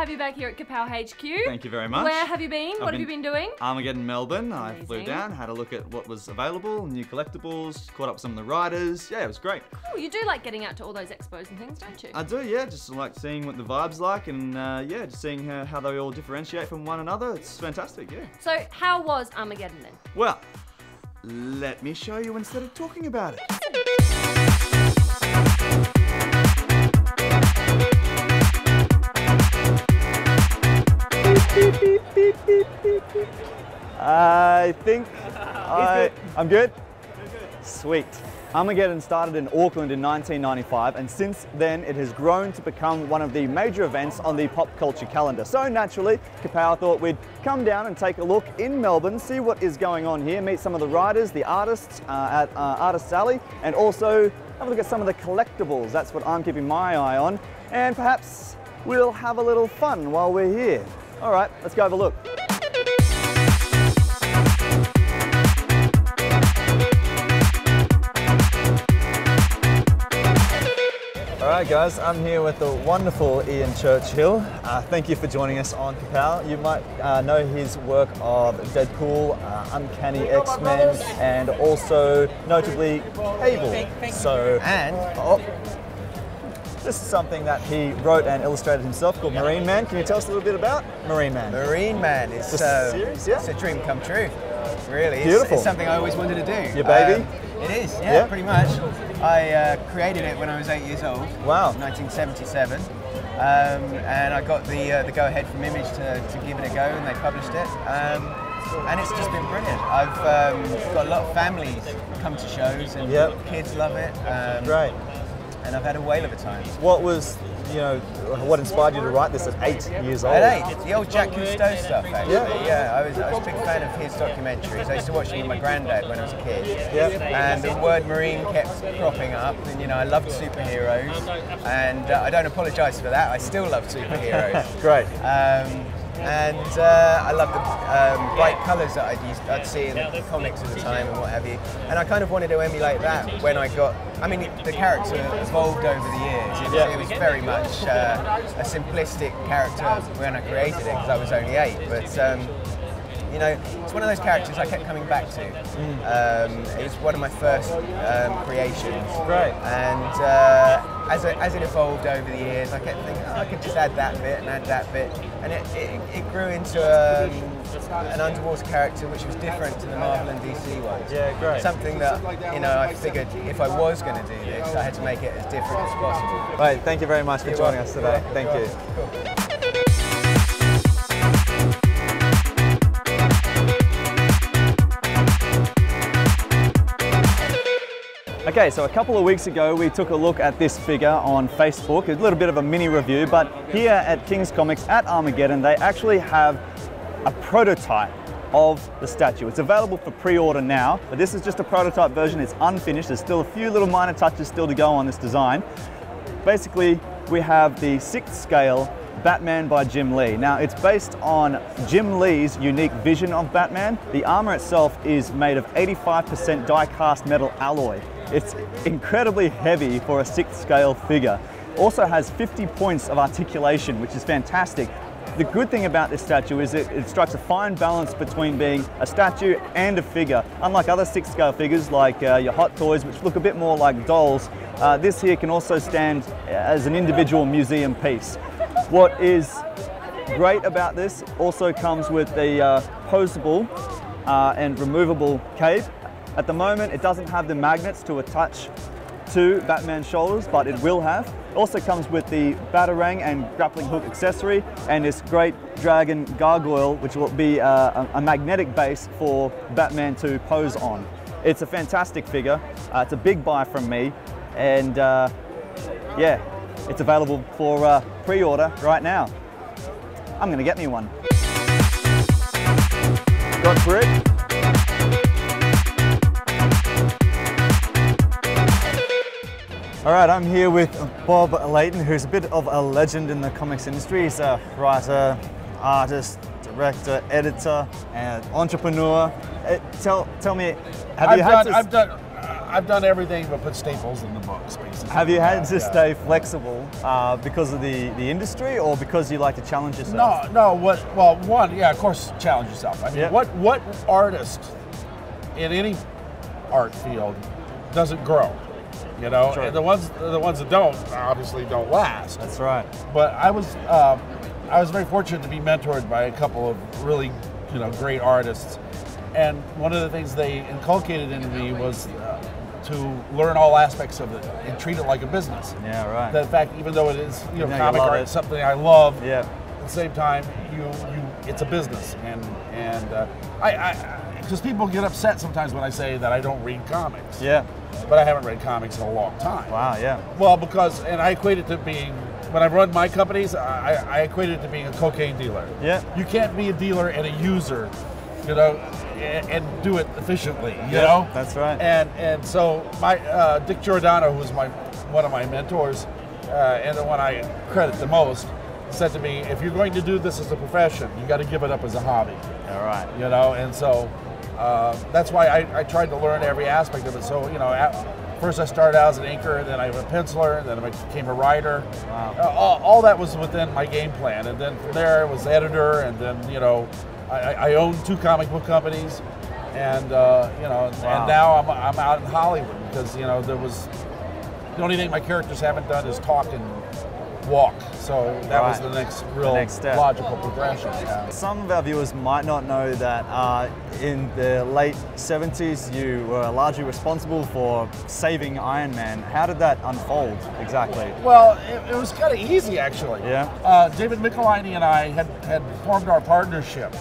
have you back here at Kapow HQ. Thank you very much. Where have you been? What have you been doing? Armageddon, Melbourne. Amazing. I flew down, had a look at what was available, new collectibles, caught up with some of the riders. Yeah, it was great. Cool, you do like getting out to all those expos and things, don't you? I do, yeah. Just like seeing what the vibe's like and yeah, just seeing how they all differentiate from one another. It's fantastic, yeah. So how was Armageddon then? Well, let me show you instead of talking about it. I think I'm good. Sweet. Armageddon started in Auckland in 1995, and since then it has grown to become one of the major events on the pop culture calendar. So naturally, Kapow thought we'd come down and take a look in Melbourne, see what is going on here, meet some of the riders, the artists at Artists Alley, and also have a look at some of the collectibles. That's what I'm keeping my eye on, and perhaps we'll have a little fun while we're here. All right, let's go have a look. Alright guys, I'm here with the wonderful Ian Churchill. Thank you for joining us on Kapow. You might know his work of Deadpool, Uncanny X-Men, and also notably Cable. So, and this is something that he wrote and illustrated himself called Marineman. Can you tell us a little bit about Marineman? Marineman is series, yeah? It's a dream come true. Really, beautiful. It's something I always wanted to do. Your baby? It is, yeah, pretty much. I created it when I was 8 years old. Wow. 1977, and I got the go-ahead from Image to give it a go, and they published it. And it's just been brilliant. I've got a lot of families come to shows, and kids love it. Great. And I've had a whale of a time. What was, what inspired you to write this at 8 years old? At 8, the old Jacques Cousteau stuff, actually. Yeah, I was a big fan of his documentaries. I used to watch them with my granddad when I was a kid. And the word marine kept cropping up, and I loved superheroes. And I don't apologise for that. I still love superheroes. Great. And I love the bright colours that I'd see in the comics at the time and what have you. And I kind of wanted to emulate that when I got. I mean, the character evolved over the years. It was very much a simplistic character when I created it because I was only 8. But it's one of those characters I kept coming back to. It was one of my first creations. Great. And as it evolved over the years, I kept thinking, I could just add that bit and add that bit, and it grew into an underwater character which was different to the Marvel and DC ones. Yeah, great. Something that I figured if I was going to do this, I had to make it as different as possible. Right, thank you very much for joining us today. Thank you. Cool. Okay, so a couple of weeks ago we took a look at this figure on Facebook, a little bit of a mini review, but here at King's Comics at Armageddon they actually have a prototype of the statue. It's available for pre-order now, but this is just a prototype version, it's unfinished, there's still a few little minor touches still to go on this design. Basically, we have the 6th scale Batman by Jim Lee. Now, it's based on Jim Lee's unique vision of Batman. The armor itself is made of 85% die-cast metal alloy. It's incredibly heavy for a 6th scale figure. Also has 50 points of articulation, which is fantastic. The good thing about this statue is it strikes a fine balance between being a statue and a figure. Unlike other 6th scale figures like your Hot Toys, which look a bit more like dolls, this here can also stand as an individual museum piece. What is great about this also comes with the posable and removable cape. At the moment, it doesn't have the magnets to attach to Batman's shoulders, but it will have. It also comes with the Batarang and grappling hook accessory and this great dragon gargoyle, which will be a magnetic base for Batman to pose on. It's a fantastic figure. It's a big buy from me, and yeah, it's available for pre-order right now. I'm gonna get me one. Got for it? All right, I'm here with Bob Layton, who's a bit of a legend in the comics industry. He's a writer, artist, director, editor, and entrepreneur. Tell me, I've done everything but put staples in the books, basically. Have you had to stay flexible because of the industry, or because you like to challenge yourself? No. Well, one, yeah, of course, challenge yourself. I mean, what artist in any art field doesn't grow? You know, Sure. and the ones that don't obviously don't last. That's right. But I was very fortunate to be mentored by a couple of really, great artists, and one of the things they inculcated into me was to learn all aspects of it and treat it like a business. Yeah, right. The fact, even though it is You comic love art, it. it's something I love. Yeah. At the same time, it's a business, and because people get upset sometimes when I say that I don't read comics. Yeah. But I haven't read comics in a long time. Wow, yeah. Well, and I equate it to being, when I run my companies, I equate it to being a cocaine dealer. Yeah. You can't be a dealer and a user, and do it efficiently, you know? That's right. And so my Dick Giordano, who's one of my mentors, and the one I credit the most, said to me, if you're going to do this as a profession, you got to give it up as a hobby. All right. And so that's why I tried to learn every aspect of it. So, first I started out as an inker, and then I was a penciler, and then I became a writer. Wow. All that was within my game plan. And then from there I was editor, and then, I owned 2 comic book companies, and, and now I'm out in Hollywood because, the only thing my characters haven't done is talk and walk. So that was the next step. logical progression. Yeah. Some of our viewers might not know that in the late 70s you were largely responsible for saving Iron Man. How did that unfold exactly? Well, it was kind of easy actually. Yeah. David Michelinie and I had formed our partnership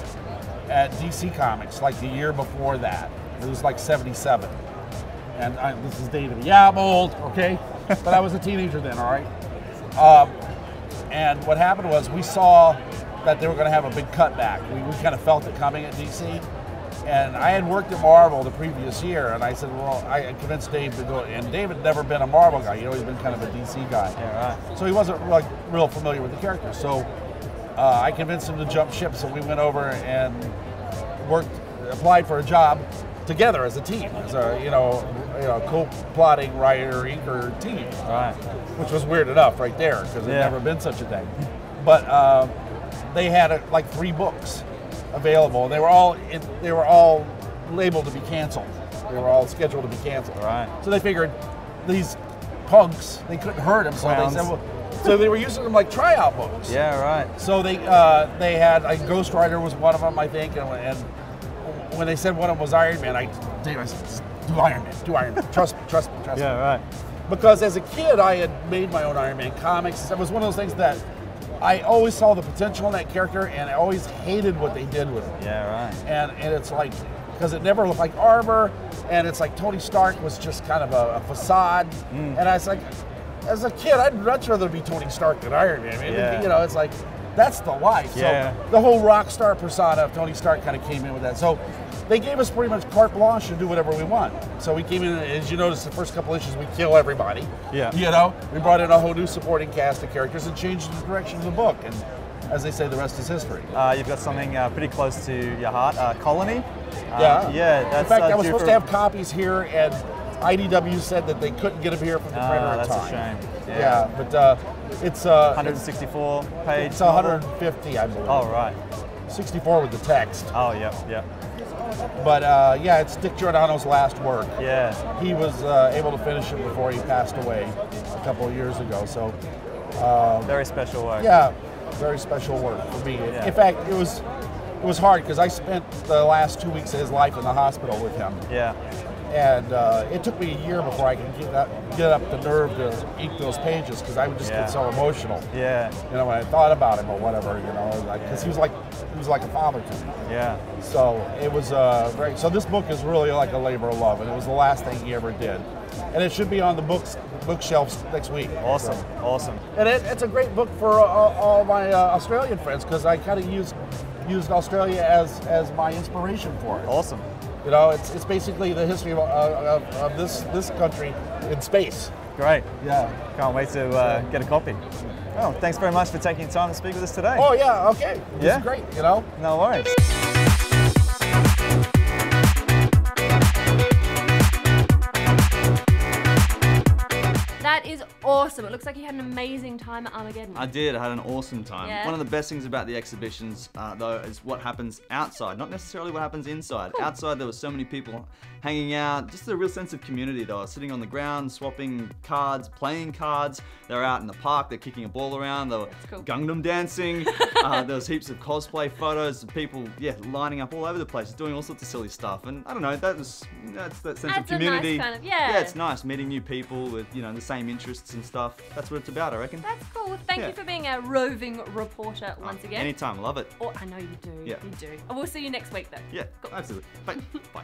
at DC Comics like the year before that. It was like 77. And this is David. Yeah, I'm old, okay? But I was a teenager then, all right? And what happened was we saw that they were going to have a big cutback. We kind of felt it coming at DC. And I had worked at Marvel the previous year, and I said, well, I convinced Dave to go. And David had never been a Marvel guy. He's been kind of a DC guy. Yeah, right. So he wasn't real familiar with the characters. So I convinced him to jump ship. So we went over and applied for a job together as a team, as a co-plotting writer, inker team. Right. Which was weird enough right there, because there'd never been such a thing. But they had like 3 books available. They were all labeled to be canceled. They were all scheduled to be canceled. Right. So they figured these punks, they couldn't hurt them, so Clowns. they said, so they were using them like tryout books. Yeah, right. So they had Ghost Rider was one of them, I think, and when they said one of them was Iron Man, I said, do Iron Man, trust me. Yeah, right. Because as a kid, I had made my own Iron Man comics. It was one of those things that I always saw the potential in that character, and I always hated what they did with it. Yeah, right. And it's like, because it never looked like armor, and it's like Tony Stark was just kind of a facade. And I was like, as a kid, I'd much rather be Tony Stark than Iron Man. It's like, that's the life. Yeah. So the whole rock star persona of Tony Stark kind of came in with that. So they gave us pretty much carte blanche to do whatever we want. So we came in, as you notice, the first couple issues, we kill everybody. Yeah. We brought in a whole new supporting cast of characters and changed the direction of the book. And as they say, the rest is history. You've got something pretty close to your heart, Colony. Yeah. That's, in fact, I was supposed to have copies here, and IDW said that they couldn't get them here from the printer in that's time. a shame. Yeah, but it's 164 page. It's 150, I believe. Oh, right. 64 with the text. Oh, yeah. But it's Dick Giordano's last work. Yeah. He was able to finish it before he passed away a couple of years ago. So very special work. Yeah, very special work for me. Yeah. In fact, it was hard because I spent the last 2 weeks of his life in the hospital with him. Yeah. And it took me a year before I could get up the nerve to ink those pages because I would just get so emotional. Yeah. When I thought about him or whatever, because he was like a father to me. Yeah. So it was very. So this book is really like a labor of love, and it was the last thing he ever did, and it should be on the bookshelves next week. Awesome. So. Awesome. And it's a great book for all my Australian friends because I kind of used Australia as my inspiration for it. Awesome. It's basically the history of this country in space. Great. Yeah. Can't wait to get a copy. Oh, thanks very much for taking time to speak with us today. Oh yeah, okay. This is great, No worries. That is awesome. It looks like you had an amazing time at Armageddon. I did. I had an awesome time. Yeah. One of the best things about the exhibitions, though, is what happens outside, not necessarily what happens inside. Cool. Outside, there were so many people hanging out, just a real sense of community. They were sitting on the ground, swapping cards, playing cards. They were out in the park, they're kicking a ball around. They were cool. Gangnam dancing. There was heaps of cosplay photos of people, lining up all over the place, doing all sorts of silly stuff. And I don't know, that's that sense of community. A nice kind of, yeah, it's nice meeting new people with the same interests and stuff. That's what it's about, I reckon. That's cool. Thank you for being a roving reporter once again. Anytime, love it. Oh, I know you do. Yeah. You do. And we'll see you next week, though. Yeah, Cool. absolutely. Bye. Bye.